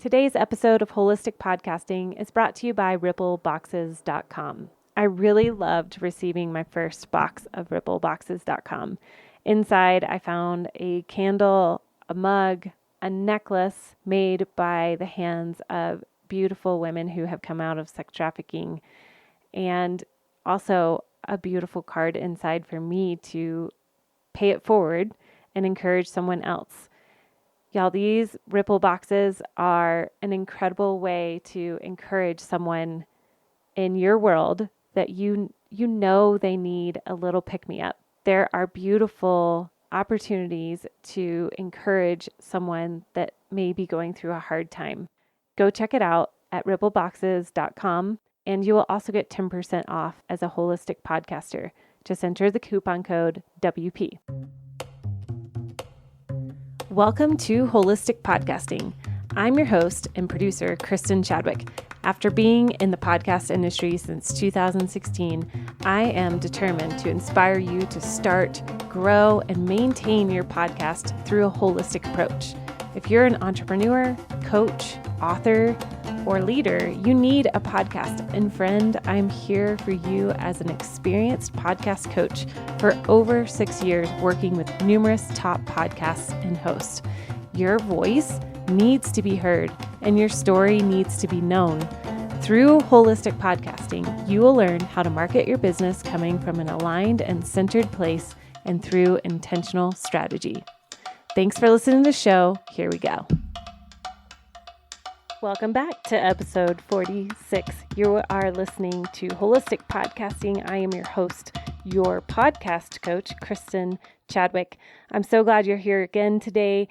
Today's episode of Holistic Podcasting is brought to you by rippleboxes.com. I really loved receiving my first box of rippleboxes.com. Inside, I found a candle, a mug, a necklace made by the hands of beautiful women who have come out of sex trafficking, and also a beautiful card inside for me to pay it forward and encourage someone else. Y'all, these Ripple boxes are an incredible way to encourage someone in your world that you know they need a little pick-me-up. There are beautiful opportunities to encourage someone that may be going through a hard time. Go check it out at rippleboxes.com, and you will also get 10% off as a holistic podcaster. Just enter the coupon code WP. Welcome to Holistic Podcasting. I'm your host and producer, Kristin Chadwick. After being in the podcast industry since 2016, I am determined to inspire you to start, grow, and maintain your podcast through a holistic approach. If you're an entrepreneur, coach, author, or leader, you need a podcast. And friend, I'm here for you as an experienced podcast coach for over 6 years, working with numerous top podcasts and hosts. Your voice needs to be heard and your story needs to be known. Through holistic podcasting, you will learn how to market your business coming from an aligned and centered place and through intentional strategy. Thanks for listening to the show. Here we go. Welcome back to episode 46. You are listening to Holistic Podcasting. I am your host, your podcast coach, Kristin Chadwick. I'm so glad you're here again today.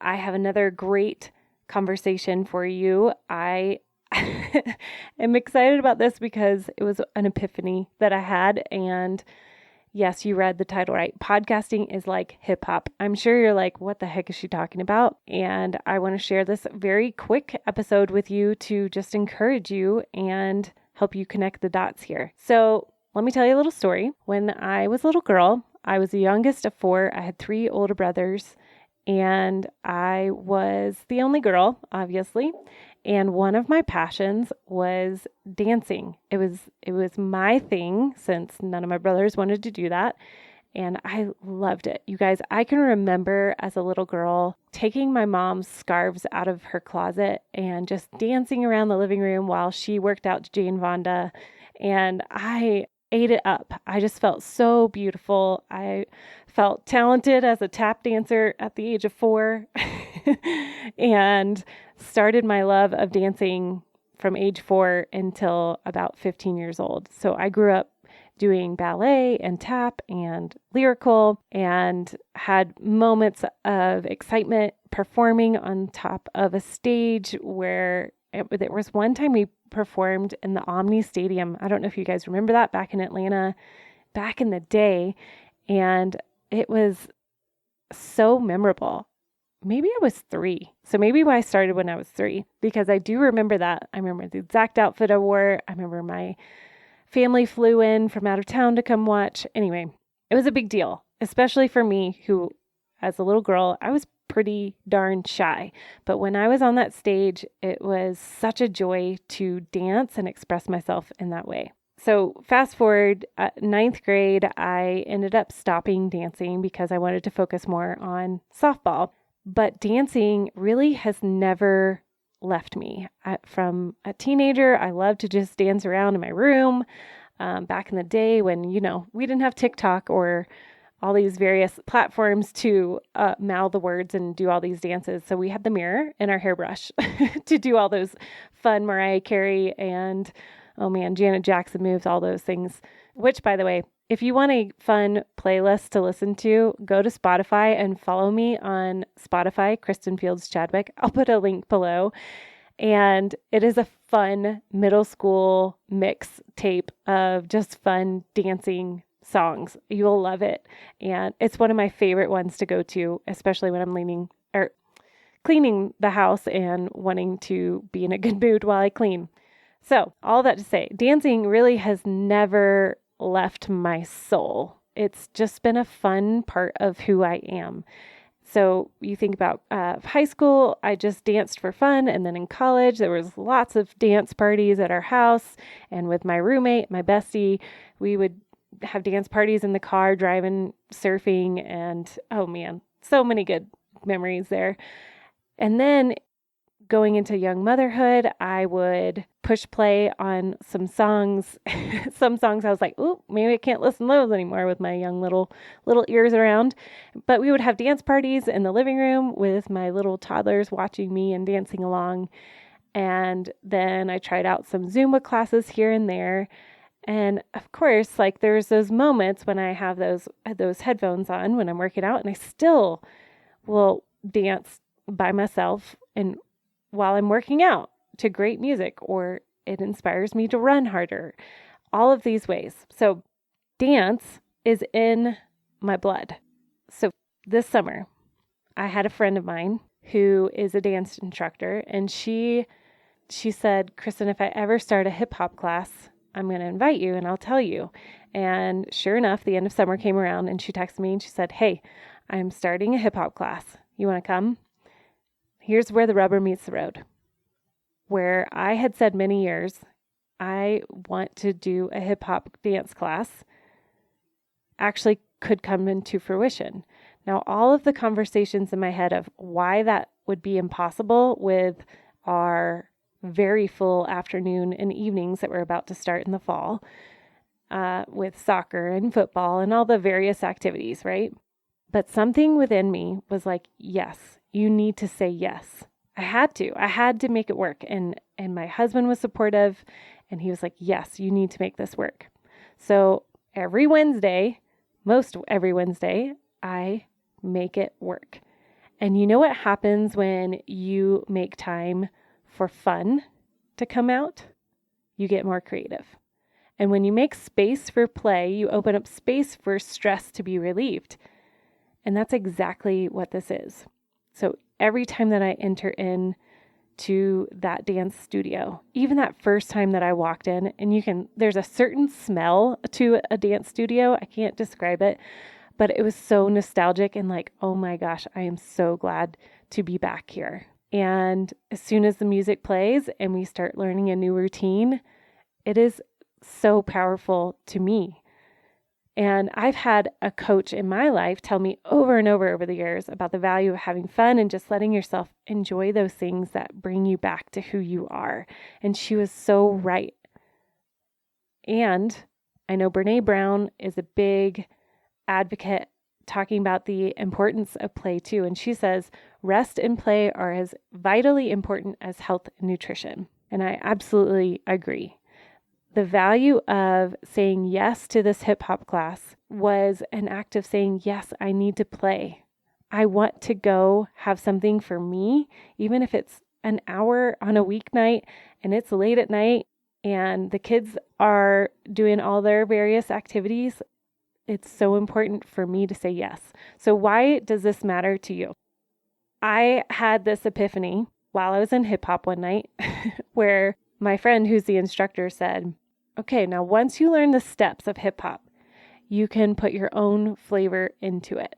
I have another great conversation for you. I am excited about this because it was an epiphany that I had, and yes, you read the title right. Podcasting is like hip hop. I'm sure you're like, what the heck is she talking about? And I want to share this very quick episode with you to just encourage you and help you connect the dots here. So let me tell you a little story. When I was a little girl, I was the youngest of 4. I had 3 older brothers, and I was the only girl, obviously. And one of my passions was dancing. It was my thing since none of my brothers wanted to do that. And I loved it. You guys, I can remember as a little girl taking my mom's scarves out of her closet and just dancing around the living room while she worked out to Jane Fonda. And I ate it up. I just felt so beautiful. I felt talented as a tap dancer at the age of 4 and started my love of dancing from age 4 until about 15 years old. So I grew up doing ballet and tap and lyrical and had moments of excitement performing on top of a stage where there was one time we performed in the Omni Stadium. I don't know if you guys remember that, back in Atlanta, back in the day. And it was so memorable. Maybe I was 3. So maybe I started when I was 3, because I do remember that. I remember the exact outfit I wore. I remember my family flew in from out of town to come watch. Anyway, it was a big deal, especially for me, who as a little girl, I was pretty darn shy. But when I was on that stage, it was such a joy to dance and express myself in that way. So fast forward, 9th grade, I ended up stopping dancing because I wanted to focus more on softball. But dancing really has never left me. From a teenager, I loved to just dance around in my room. Back in the day when, we didn't have TikTok or all these various platforms to mouth the words and do all these dances. So we had the mirror and our hairbrush to do all those fun Mariah Carey and, Janet Jackson moves, all those things. Which, by the way, if you want a fun playlist to listen to, go to Spotify and follow me on Spotify, Kristin Fields Chadwick. I'll put a link below. And it is a fun middle school mix tape of just fun dancing songs. You'll love it. And it's one of my favorite ones to go to, especially when I'm cleaning the house and wanting to be in a good mood while I clean. So all that to say, dancing really has never left my soul. It's just been a fun part of who I am. So you think about high school, I just danced for fun. And then in college, there was lots of dance parties at our house. And with my roommate, my bestie, we would have dance parties in the car, driving, surfing. And oh man, so many good memories there. And then going into young motherhood, I would push play on some songs. Some songs I was like, "Ooh, maybe I can't listen to those anymore," with my young little ears around. But we would have dance parties in the living room with my little toddlers watching me and dancing along. And then I tried out some Zumba classes here and there. And of course, like there's those moments when I have those headphones on when I'm working out, and I still will dance by myself and while I'm working out to great music, or it inspires me to run harder. All of these ways. So dance is in my blood. So this summer, I had a friend of mine who is a dance instructor, and she said, "Kristin, if I ever start a hip hop class, I'm going to invite you and I'll tell you." And sure enough, the end of summer came around and she texted me and she said, "Hey, I'm starting a hip hop class. You want to come?" Here's where the rubber meets the road. Where I had said many years, I want to do a hip hop dance class, actually could come into fruition. Now, all of the conversations in my head of why that would be impossible with our very full afternoon and evenings that we're about to start in the fall, with soccer and football and all the various activities, right? But something within me was like, yes, you need to say yes. I had to make it work. And my husband was supportive, and he was like, yes, you need to make this work. So every Wednesday, most every Wednesday, I make it work. And you know what happens when you make time for fun to come out? You get more creative. And when you make space for play, you open up space for stress to be relieved. And that's exactly what this is. So every time that I enter in to that dance studio, even that first time that I walked in, and there's a certain smell to a dance studio. I can't describe it, but it was so nostalgic and like, oh my gosh, I am so glad to be back here. And as soon as the music plays and we start learning a new routine, it is so powerful to me. And I've had a coach in my life tell me over and over the years about the value of having fun and just letting yourself enjoy those things that bring you back to who you are. And she was so right. And I know Brene Brown is a big advocate talking about the importance of play too. And she says, rest and play are as vitally important as health and nutrition. And I absolutely agree. The value of saying yes to this hip hop class was an act of saying, yes, I need to play. I want to go have something for me, even if it's an hour on a weeknight and it's late at night and the kids are doing all their various activities. It's so important for me to say yes. So why does this matter to you? I had this epiphany while I was in hip hop one night where my friend who's the instructor said, okay, now once you learn the steps of hip hop, you can put your own flavor into it.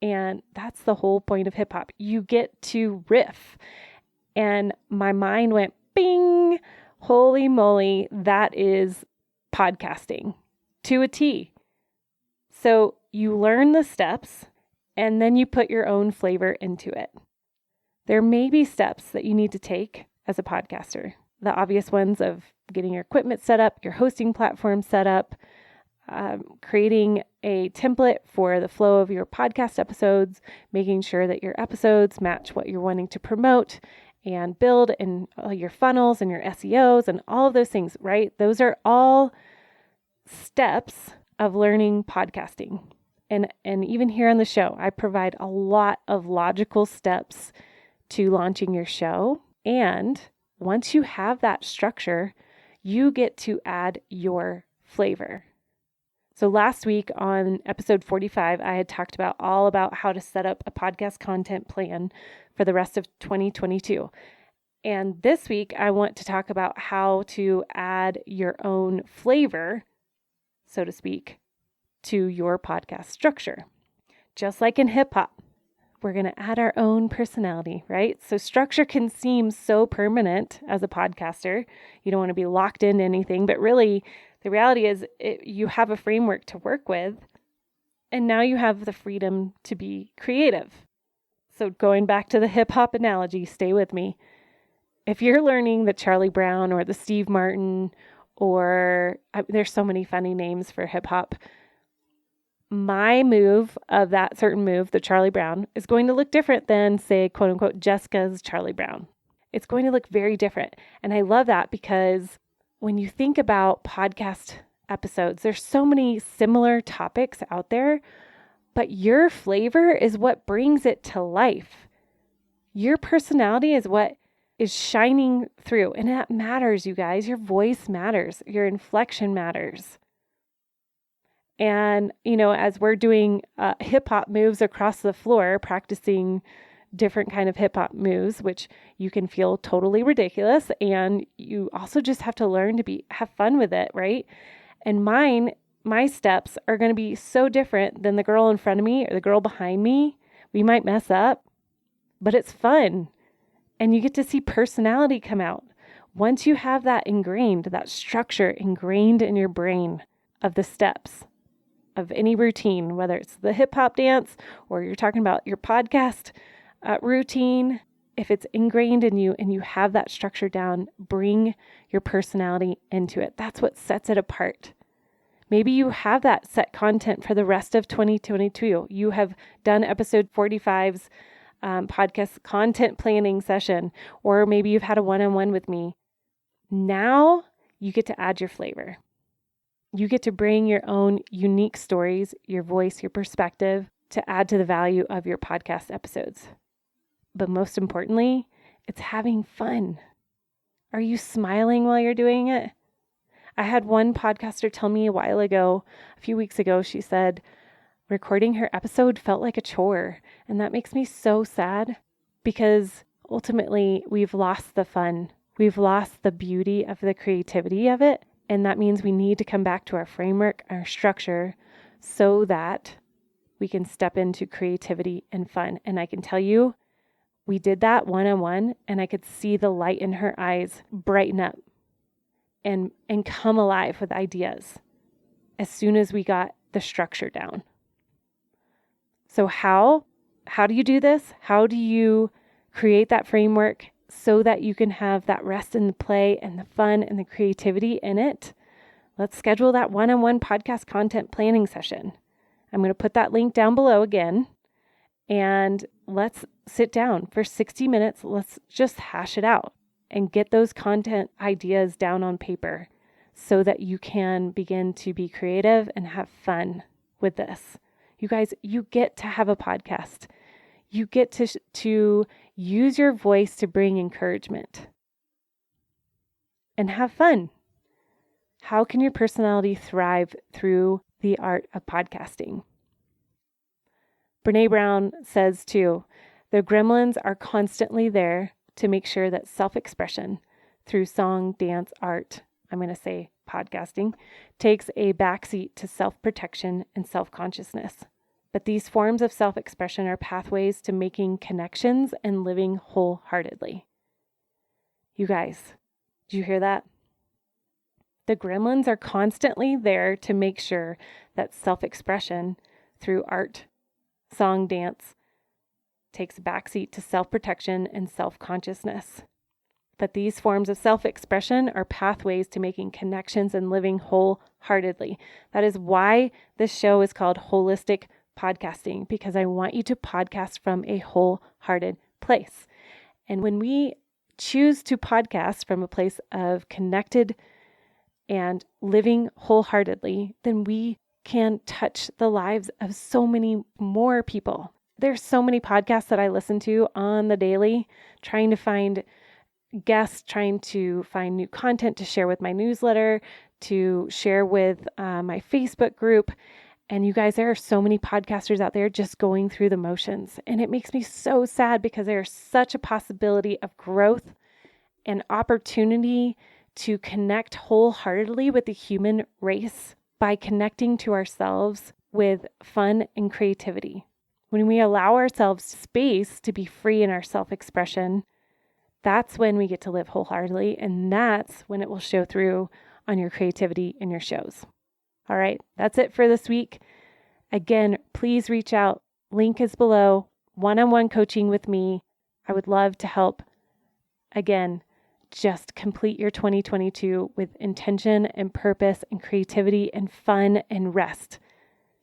And that's the whole point of hip hop. You get to riff. And my mind went bing, holy moly, that is podcasting to a T. So you learn the steps and then you put your own flavor into it. There may be steps that you need to take as a podcaster. The obvious ones of getting your equipment set up, your hosting platform set up, creating a template for the flow of your podcast episodes, making sure that your episodes match what you're wanting to promote and build, and your funnels and your SEOs and all of those things, right? Those are all steps of learning podcasting. And even here on the show, I provide a lot of logical steps to launching your show. And once you have that structure, you get to add your flavor. So last week on episode 45, I had talked all about how to set up a podcast content plan for the rest of 2022. And this week, I want to talk about how to add your own flavor, so to speak, to your podcast structure. Just like in hip hop, we're going to add our own personality, right? So structure can seem so permanent as a podcaster. You don't want to be locked into anything, but really the reality is you have a framework to work with, and now you have the freedom to be creative. So going back to the hip hop analogy, stay with me. If you're learning the Charlie Brown or the Steve Martin, or there's so many funny names for hip hop, my move of that certain move, the Charlie Brown, is going to look different than, say, quote unquote, Jessica's Charlie Brown. It's going to look very different. And I love that because when you think about podcast episodes, there's so many similar topics out there, but your flavor is what brings it to life. Your personality is what is shining through. And that matters, you guys. Your voice matters. Your inflection matters. And, as we're doing hip hop moves across the floor, practicing different kind of hip hop moves, which you can feel totally ridiculous. And you also just have to learn to have fun with it, right? And my steps are going to be so different than the girl in front of me or the girl behind me. We might mess up, but it's fun. And you get to see personality come out. Once you have that ingrained, that structure ingrained in your brain of the steps of any routine, whether it's the hip hop dance or you're talking about your podcast routine, if it's ingrained in you and you have that structure down, bring your personality into it. That's what sets it apart. Maybe you have that set content for the rest of 2022. You have done episode 45's podcast content planning session, or maybe you've had a one-on-one with me. Now you get to add your flavor. You get to bring your own unique stories, your voice, your perspective to add to the value of your podcast episodes. But most importantly, it's having fun. Are you smiling while you're doing it? I had one podcaster tell me a few weeks ago, she said, recording her episode felt like a chore. And that makes me so sad because ultimately we've lost the fun. We've lost the beauty of the creativity of it. And that means we need to come back to our framework, our structure, so that we can step into creativity and fun. And I can tell you, we did that one-on-one, and I could see the light in her eyes brighten up and come alive with ideas as soon as we got the structure down. So how do you do this? How do you create that framework so that you can have that rest and the play and the fun and the creativity in it? Let's schedule that one-on-one podcast content planning session. I'm going to put that link down below again, and let's sit down for 60 minutes. Let's just hash it out and get those content ideas down on paper so that you can begin to be creative and have fun with this. You guys, you get to have a podcast. You get to use your voice to bring encouragement and have fun. How can your personality thrive through the art of podcasting? Brene Brown says too, the gremlins are constantly there to make sure that self-expression through song, dance, art, I'm going to say podcasting, takes a backseat to self-protection and self-consciousness. But these forms of self-expression are pathways to making connections and living wholeheartedly. You guys, did you hear that? The gremlins are constantly there to make sure that self-expression through art, song, dance, takes a backseat to self-protection and self-consciousness. But these forms of self-expression are pathways to making connections and living wholeheartedly. That is why this show is called Holistic Podcasting, because I want you to podcast from a wholehearted place. And when we choose to podcast from a place of connected and living wholeheartedly, then we can touch the lives of so many more people. There's so many podcasts that I listen to on the daily, trying to find guests, trying to find new content to share with my newsletter, to share with my Facebook group. And you guys, there are so many podcasters out there just going through the motions. And it makes me so sad because there's such a possibility of growth and opportunity to connect wholeheartedly with the human race by connecting to ourselves with fun and creativity. When we allow ourselves space to be free in our self-expression, that's when we get to live wholeheartedly, and that's when it will show through on your creativity and your shows. All right, that's it for this week. Again, please reach out. Link is below. One-on-one coaching with me. I would love to help. Again, just complete your 2022 with intention and purpose and creativity and fun and rest.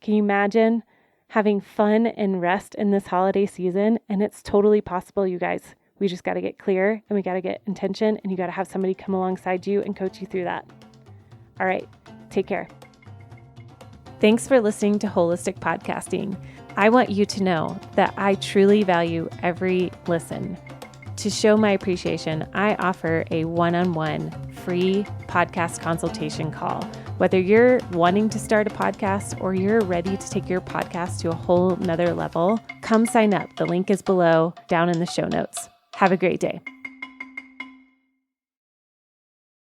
Can you imagine having fun and rest in this holiday season? And it's totally possible, you guys. We just got to get clear and we got to get intention, and you got to have somebody come alongside you and coach you through that. All right, take care. Thanks for listening to Holistic Podcasting. I want you to know that I truly value every listen. To show my appreciation, I offer a one-on-one free podcast consultation call. Whether you're wanting to start a podcast or you're ready to take your podcast to a whole nother level, come sign up. The link is below, down in the show notes. Have a great day.